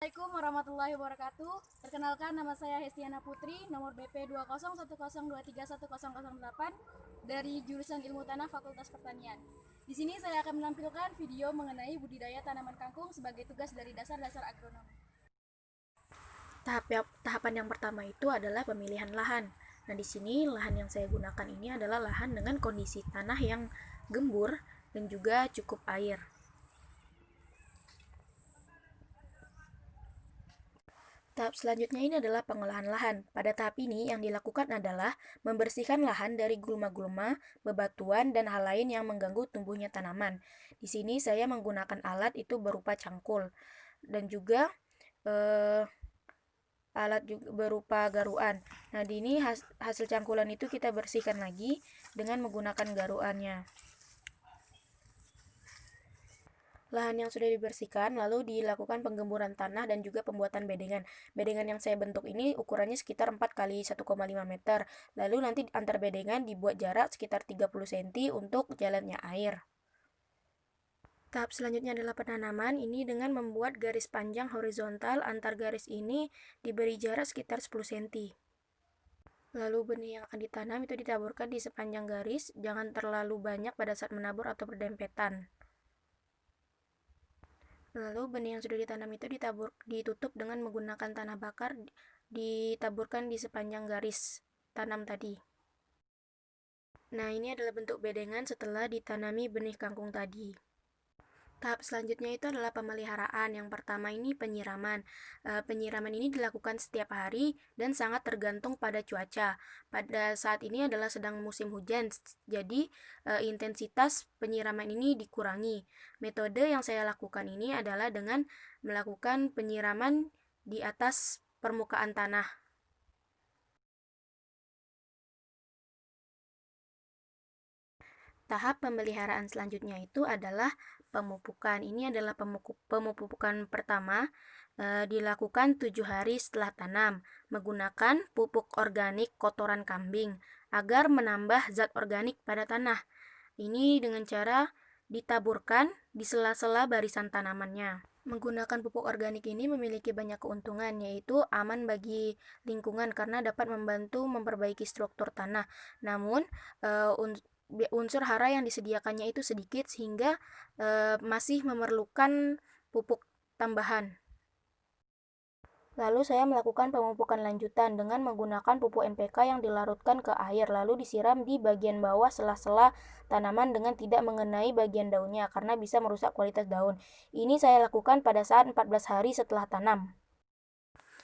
Assalamualaikum warahmatullahi wabarakatuh. Perkenalkan, nama saya Hestiana Putri, nomor BP 20102310008 dari jurusan Ilmu Tanah Fakultas Pertanian. Di sini saya akan menampilkan video mengenai budidaya tanaman kangkung sebagai tugas dari dasar-dasar agronomi. Tahapan yang pertama itu adalah pemilihan lahan. Nah, di sini lahan yang saya gunakan ini adalah lahan dengan kondisi tanah yang gembur dan juga cukup air. Tahap selanjutnya ini adalah pengolahan lahan. Pada tahap ini yang dilakukan adalah membersihkan lahan dari gulma-gulma, bebatuan, dan hal lain yang mengganggu tumbuhnya tanaman. Di sini saya menggunakan alat itu berupa cangkul dan juga alat juga berupa garuan. Nah, di ini hasil cangkulan itu kita bersihkan lagi dengan menggunakan garuannya. Lahan yang sudah dibersihkan lalu dilakukan penggemburan tanah dan juga pembuatan bedengan. Bedengan yang saya bentuk ini ukurannya sekitar 4 kali 1,5 meter. Lalu nanti antar bedengan dibuat jarak sekitar 30 cm untuk jalannya air. Tahap selanjutnya adalah penanaman. Ini dengan membuat garis panjang horizontal, antar garis ini diberi jarak sekitar 10 cm. Lalu benih yang akan ditanam itu ditaburkan di sepanjang garis, jangan terlalu banyak pada saat menabur atau berdempetan. Lalu benih yang sudah ditanam itu ditutup dengan menggunakan tanah bakar, ditaburkan di sepanjang garis tanam tadi. Nah, ini adalah bentuk bedengan setelah ditanami benih kangkung tadi. Tahap selanjutnya itu adalah pemeliharaan. Yang pertama ini penyiraman. Penyiraman ini dilakukan setiap hari dan sangat tergantung pada cuaca. Pada saat ini adalah sedang musim hujan, jadi intensitas penyiraman ini dikurangi. Metode yang saya lakukan ini adalah dengan melakukan penyiraman di atas permukaan tanah. Tahap pemeliharaan selanjutnya itu adalah pemupukan. Ini adalah pemupukan pertama dilakukan 7 hari setelah tanam menggunakan pupuk organik kotoran kambing agar menambah zat organik pada tanah. Ini dengan cara ditaburkan di sela-sela barisan tanamannya. Menggunakan pupuk organik ini memiliki banyak keuntungan, yaitu aman bagi lingkungan karena dapat membantu memperbaiki struktur tanah. Namun, unsur hara yang disediakannya itu sedikit sehingga masih memerlukan pupuk tambahan. Lalu saya melakukan pemupukan lanjutan dengan menggunakan pupuk NPK yang dilarutkan ke air lalu disiram di bagian bawah sela-sela tanaman dengan tidak mengenai bagian daunnya karena bisa merusak kualitas daun. Ini saya lakukan pada saat 14 hari setelah tanam.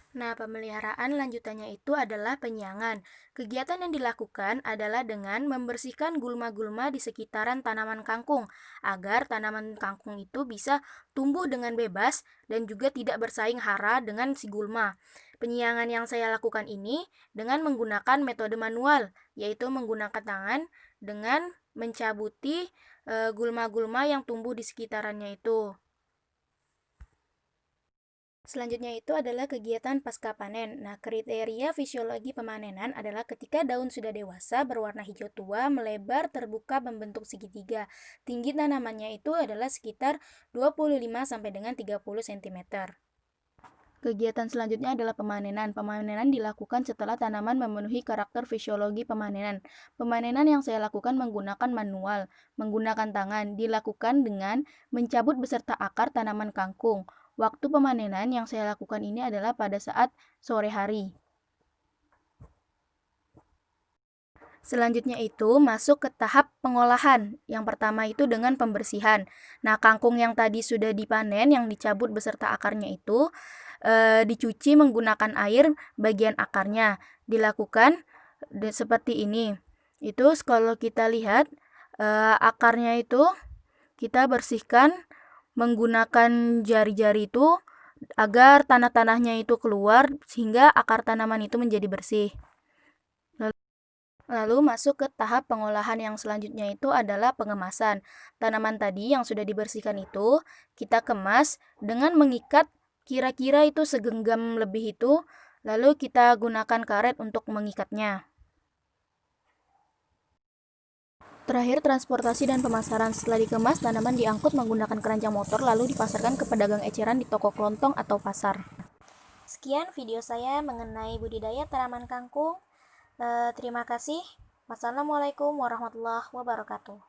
Nah, pemeliharaan lanjutannya itu adalah penyiangan. Kegiatan yang dilakukan adalah dengan membersihkan gulma-gulma di sekitaran tanaman kangkung, agar tanaman kangkung itu bisa tumbuh dengan bebas dan juga tidak bersaing hara dengan si gulma. Penyiangan yang saya lakukan ini dengan menggunakan metode manual, yaitu menggunakan tangan dengan mencabuti gulma-gulma yang tumbuh di sekitarannya itu. Selanjutnya itu adalah kegiatan pasca panen. Nah, kriteria fisiologi pemanenan adalah ketika daun sudah dewasa, berwarna hijau tua, melebar, terbuka, membentuk segitiga. Tinggi tanamannya itu adalah sekitar 25 sampai dengan 30 cm. Kegiatan selanjutnya adalah pemanenan. Pemanenan dilakukan setelah tanaman memenuhi karakter fisiologi pemanenan. Pemanenan yang saya lakukan menggunakan manual, menggunakan tangan, dilakukan dengan mencabut beserta akar tanaman kangkung. Waktu pemanenan yang saya lakukan ini adalah pada saat sore hari. Selanjutnya itu masuk ke tahap pengolahan. Yang pertama itu dengan pembersihan. Nah, kangkung yang tadi sudah dipanen, yang dicabut beserta akarnya itu dicuci menggunakan air bagian akarnya. Dilakukan seperti ini. Itu kalau kita lihat akarnya itu kita bersihkan menggunakan jari-jari itu agar tanah-tanahnya itu keluar sehingga akar tanaman itu menjadi bersih. Lalu masuk ke tahap pengolahan yang selanjutnya itu adalah pengemasan. Tanaman tadi yang sudah dibersihkan itu kita kemas dengan mengikat kira-kira itu segenggam lebih itu, lalu kita gunakan karet untuk mengikatnya. Terakhir, transportasi dan pemasaran. Setelah dikemas, tanaman diangkut menggunakan keranjang motor lalu dipasarkan ke pedagang eceran di toko kelontong atau pasar. Sekian video saya mengenai budidaya tanaman kangkung. Terima kasih. Wassalamualaikum warahmatullahi wabarakatuh.